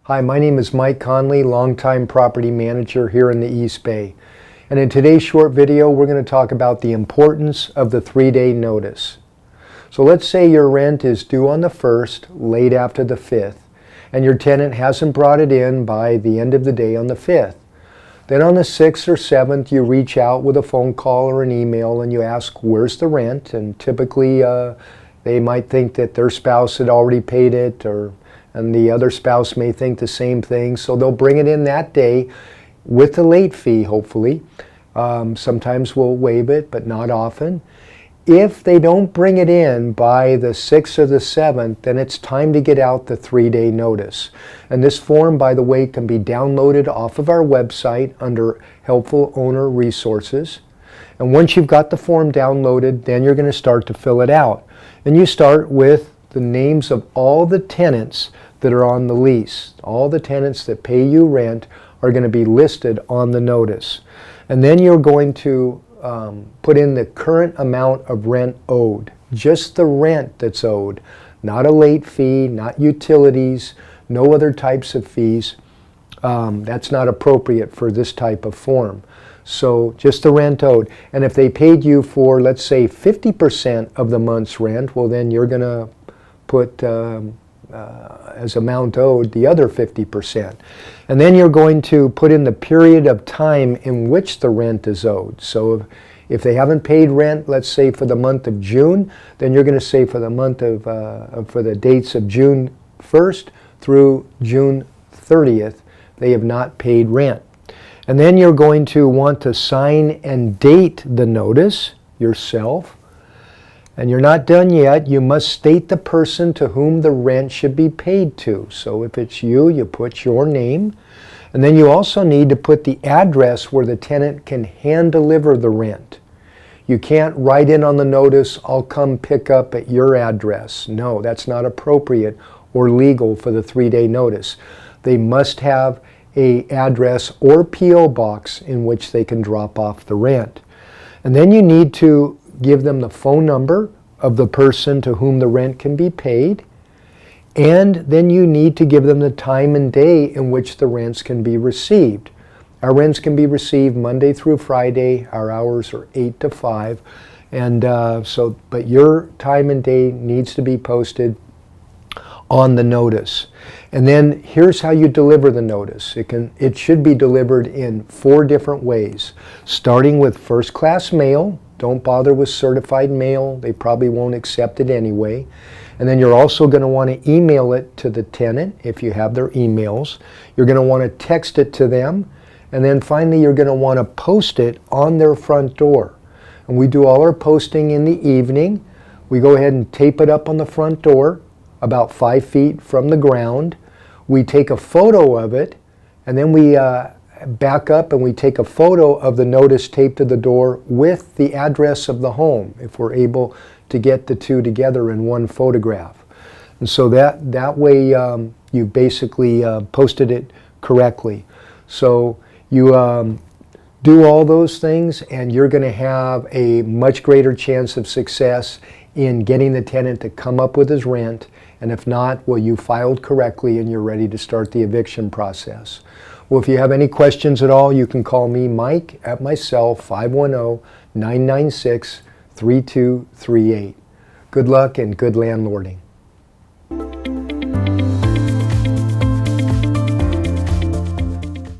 Hi, my name is Mike Conley, longtime property manager here in the East Bay. And in today's short video, we're going to talk about the importance of the 3-day notice. So let's say your rent is due on the 1st, late after the 5th, and your tenant hasn't brought it in by the end of the day on the 5th. Then on the 6th or 7th, you reach out with a phone call or an email and you ask, where's the rent? And typically they might think that their spouse had already paid it, and the other spouse may think the same thing, so they'll bring it in that day with a late fee, hopefully. Sometimes we'll waive it, but not often. If they don't bring it in by the 6th or the 7th, then it's time to get out the 3-day notice. And this form, by the way, can be downloaded off of our website under Helpful Owner Resources. And once you've got the form downloaded, then you're going to start to fill it out. And you start with the names of all the tenants that are on the lease. All the tenants that pay you rent are going to be listed on the notice. And then you're going to put in the current amount of rent owed. Just the rent that's owed. Not a late fee, not utilities, no other types of fees. That's not appropriate for this type of form. So just the rent owed. And if they paid you for, let's say, 50% of the month's rent, well, then you're going to put as amount owed the other 50%. And then you're going to put in the period of time in which the rent is owed. So if they haven't paid rent, let's say for the month of June, then you're going to say for the month of for the dates of June 1st through June 30th, they have not paid rent. And then you're going to want to sign and date the notice yourself. And you're not done yet. You must state the person to whom the rent should be paid to. So if it's you, you put your name. And then you also need to put the address where the tenant can hand deliver the rent. You can't write in on the notice, I'll come pick up at your address. No, that's not appropriate or legal for the 3-day notice. They must have an address or P.O. box in which they can drop off the rent. And then you need to give them the phone number of the person to whom the rent can be paid, and then you need to give them the time and day in which the rents can be received. Our rents can be received Monday through Friday. Our hours are 8 to 5, and but your time and day needs to be posted on the notice. And then here's how you deliver the notice. It should be delivered in 4 different ways, starting with first-class mail. Don't bother with certified mail. They probably won't accept it anyway. And then you're also going to want to email it to the tenant if you have their emails. You're going to want to text it to them. And then finally, you're going to want to post it on their front door. And we do all our posting in the evening. We go ahead and tape it up on the front door about 5 feet from the ground. We take a photo of it, and then we back up and we take a photo of the notice taped to the door with the address of the home, if we're able to get the two together in one photograph. And so that way you basically posted it correctly. So you do all those things and you're going to have a much greater chance of success in getting the tenant to come up with his rent. And if not, well, you filed correctly and you're ready to start the eviction process. Well, if you have any questions at all, you can call me, Mike, at my cell, 510-996-3238. Good luck and good landlording.